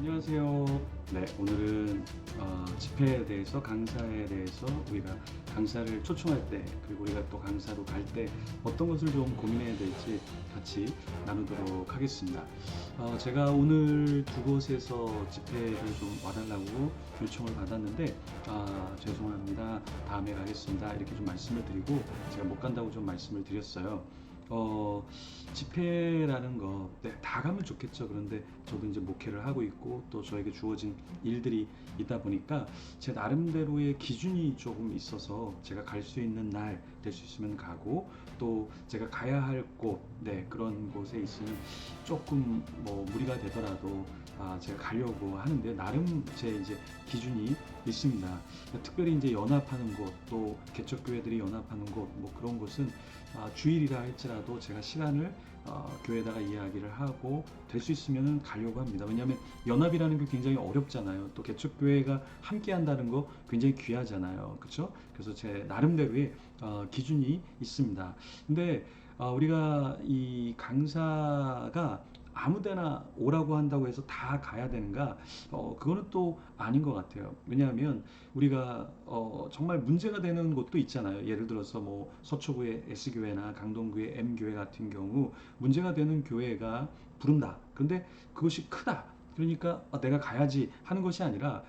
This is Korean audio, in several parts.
안녕하세요. 네, 오늘은 집회에 대해서 강사에 대해서 우리가 강사를 초청할 때 그리고 우리가 또 강사로 갈 때 어떤 것을 좀 고민해야 될지 같이 나누도록 하겠습니다. 제가 오늘 두 곳에서 집회를 좀 와달라고 요청을 받았는데 죄송합니다. 다음에 가겠습니다. 이렇게 좀 말씀을 드리고 제가 못 간다고 좀 말씀을 드렸어요. 집회라는 거, 네, 다 가면 좋겠죠. 그런데 저도 이제 목회를 하고 있고 또 저에게 주어진 일들이 있다 보니까 제 나름대로의 기준이 조금 있어서 제가 갈 수 있는 날 될 수 있으면 가고 또 제가 가야 할 곳, 네, 그런 곳에 있으면 조금 뭐 무리가 되더라도 제가 가려고 하는데 나름 제 이제 기준이 있습니다. 특별히 이제 연합하는 곳, 또 개척교회들이 연합하는 곳, 뭐 그런 곳은 주일이라 할지라도 제가 시간을 교회에다가 이야기를 하고 될 수 있으면 가려고 합니다. 왜냐하면 연합이라는 게 굉장히 어렵잖아요. 또 개척교회가 함께 한다는 거 굉장히 귀하잖아요. 그렇죠? 그래서 제 나름대로의 기준이 있습니다. 근데 우리가 이 강사가 아무데나 오라고 한다고 해서 다 가야 되는가? 그거는 또 아닌 것 같아요. 왜냐하면 우리가 정말 문제가 되는 곳도 있잖아요. 예를 들어서 뭐 서초구의 S교회나 강동구의 M교회 같은 경우 문제가 되는 교회가 부른다. 그런데 그것이 크다. 그러니까 내가 가야지 하는 것이 아니라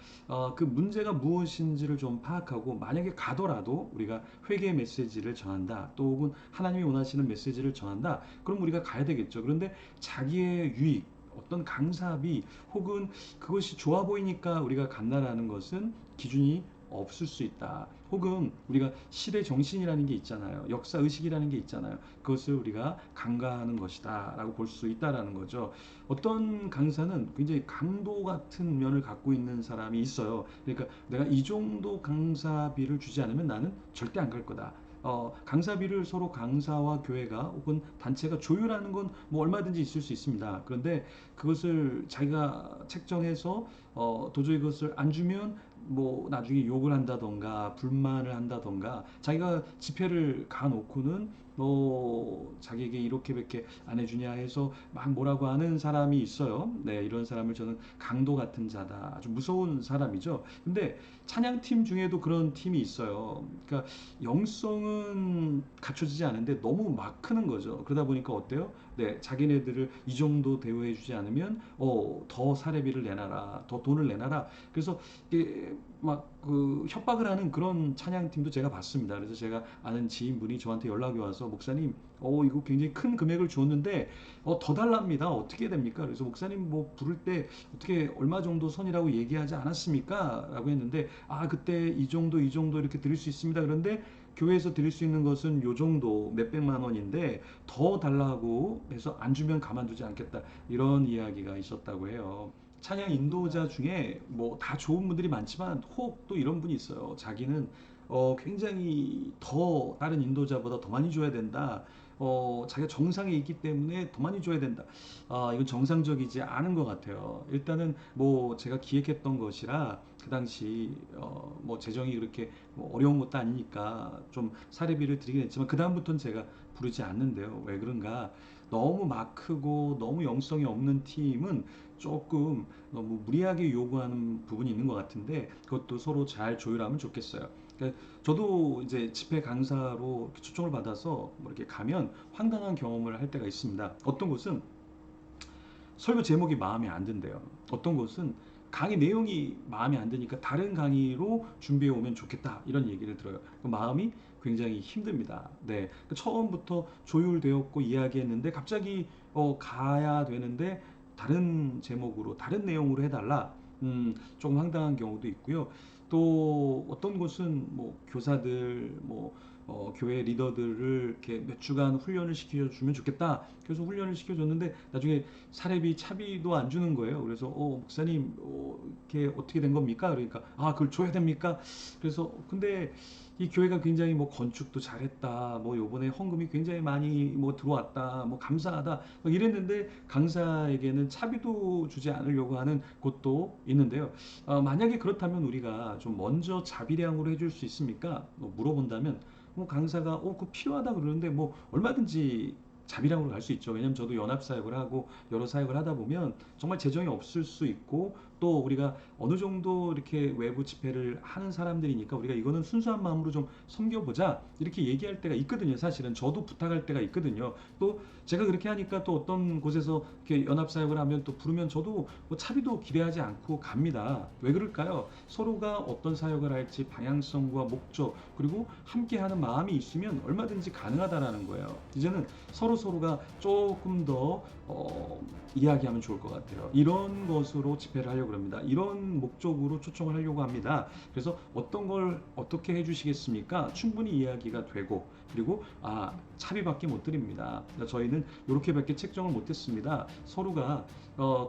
그 문제가 무엇인지를 좀 파악하고 만약에 가더라도 우리가 회개의 메시지를 전한다. 또 혹은 하나님이 원하시는 메시지를 전한다. 그럼 우리가 가야 되겠죠. 그런데 자기의 유익, 어떤 강사비 혹은 그것이 좋아 보이니까 우리가 간다라는 것은 기준이 없을 수 있다. 혹은 우리가 시대 정신이라는 게 있잖아요. 역사 의식이라는 게 있잖아요. 그것을 우리가 간과하는 것이다라고 볼 수 있다라는 거죠. 어떤 강사는 굉장히 강도 같은 면을 갖고 있는 사람이 있어요. 그러니까 내가 이 정도 강사비를 주지 않으면 나는 절대 안 갈 거다. 강사비를 서로 강사와 교회가 혹은 단체가 조율하는 건 뭐 얼마든지 있을 수 있습니다. 그런데 그것을 자기가 책정해서 도저히 그것을 안 주면 뭐 나중에 욕을 한다던가 불만을 한다던가 자기가 집회를 가놓고는 뭐 자기에게 이렇게밖에 안 해주냐 해서 막 뭐라고 하는 사람이 있어요. 네, 이런 사람을 저는 강도 같은 자다. 아주 무서운 사람이죠. 근데 찬양팀 중에도 그런 팀이 있어요. 그러니까 영성은 갖춰지지 않은데 너무 막 크는 거죠. 그러다 보니까 어때요? 네, 자기네들을 이 정도 대우해주지 않으면 더 사례비를 내놔라, 더 돈을 내놔라. 그래서 이게 막 그 협박을 하는 그런 찬양팀도 제가 봤습니다. 그래서 제가 아는 지인분이 저한테 연락이 와서 목사님, 이거 굉장히 큰 금액을 주었는데 더 달랍니다. 어떻게 됩니까? 그래서 목사님 뭐 부를 때 어떻게 얼마 정도 선이라고 얘기하지 않았습니까? 라고 했는데 그때 이 정도 이렇게 드릴 수 있습니다. 그런데 교회에서 드릴 수 있는 것은 요 정도 몇백만 원인데 더 달라고 해서 안 주면 가만두지 않겠다. 이런 이야기가 있었다고 해요. 찬양 인도자 중에 뭐 다 좋은 분들이 많지만 혹 또 이런 분이 있어요. 자기는 굉장히 더 다른 인도자보다 더 많이 줘야 된다. 자기가 정상에 있기 때문에 더 많이 줘야 된다. 이건 정상적이지 않은 것 같아요. 일단은 뭐 제가 기획했던 것이라 그 당시 뭐 재정이 그렇게 뭐 어려운 것도 아니니까 좀 사례비를 드리긴 했지만 그 다음부터는 제가 부르지 않는데요. 왜 그런가? 너무 막 크고 너무 영성이 없는 팀은 조금 너무 무리하게 요구하는 부분이 있는 것 같은데 그것도 서로 잘 조율하면 좋겠어요. 그러니까 저도 이제 집회 강사로 초청을 받아서 뭐 이렇게 가면 황당한 경험을 할 때가 있습니다. 어떤 곳은 설교 제목이 마음에 안 든대요. 어떤 곳은 강의 내용이 마음에 안 드니까 다른 강의로 준비해 오면 좋겠다 이런 얘기를 들어요. 그 마음이 굉장히 힘듭니다. 네, 처음부터 조율되었고 이야기했는데 갑자기 가야 되는데 다른 제목으로 다른 내용으로 해달라. 조금 황당한 경우도 있고요. 또 어떤 곳은 뭐 교사들 뭐 교회 리더들을 이렇게 몇 주간 훈련을 시켜주면 좋겠다. 그래서 훈련을 시켜줬는데 나중에 사례비 차비도 안 주는 거예요. 그래서 목사님 이렇게 어떻게 된 겁니까? 그러니까 그걸 줘야 됩니까? 그래서 근데 이 교회가 굉장히 뭐 건축도 잘했다. 뭐 요번에 헌금이 굉장히 많이 뭐 들어왔다. 뭐 감사하다. 뭐 이랬는데 강사에게는 차비도 주지 않으려고 하는 곳도 있는데요. 만약에 그렇다면 우리가 좀 먼저 자비량으로 해줄 수 있습니까? 뭐 물어본다면 뭐 강사가 그거 필요하다 그러는데 뭐 얼마든지 자비랑으로 갈 수 있죠. 왜냐면 저도 연합 사역을 하고 여러 사역을 하다 보면 정말 재정이 없을 수 있고 또 우리가 어느 정도 이렇게 외부 집회를 하는 사람들이니까 우리가 이거는 순수한 마음으로 좀 섬겨보자 이렇게 얘기할 때가 있거든요. 사실은 저도 부탁할 때가 있거든요. 또 제가 그렇게 하니까 또 어떤 곳에서 이렇게 연합 사역을 하면 또 부르면 저도 뭐 차비도 기대하지 않고 갑니다. 왜 그럴까요? 서로가 어떤 사역을 할지 방향성과 목적 그리고 함께하는 마음이 있으면 얼마든지 가능하다라는 거예요. 이제는 서로가 조금 더 이야기하면 좋을 것 같아요. 이런 것으로 집회를 하려고 합니다. 이런 목적으로 초청을 하려고 합니다. 그래서 어떤 걸 어떻게 해주시겠습니까? 충분히 이야기가 되고 그리고 차비밖에 못 드립니다. 그러니까 저희는 이렇게밖에 책정을 못했습니다. 서로가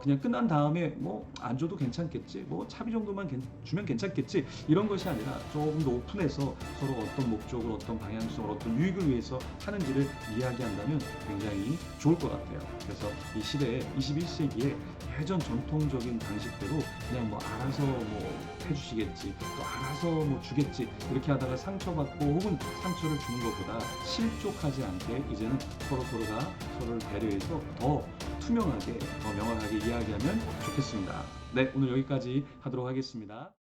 그냥 끝난 다음에 뭐 안 줘도 괜찮겠지, 뭐 차비 정도만 주면 괜찮겠지 이런 것이 아니라 조금 더 오픈해서 서로 어떤 목적을, 어떤 방향성을, 어떤 유익을 위해서 하는지를 이야기한다면 굉장히 좋을 것 같아요. 그래서 이 시대에 21세기에 예전 전통적인 방식대로 그냥 뭐 알아서 뭐 해주시겠지, 또 알아서 뭐 주겠지 이렇게 하다가 상처받고 혹은 상처를 주는 것보다 실족하지 않게 이제는 서로가 서로를 배려해서 더 투명하게, 더 명확하게 이야기하면 좋겠습니다. 네, 오늘 여기까지 하도록 하겠습니다.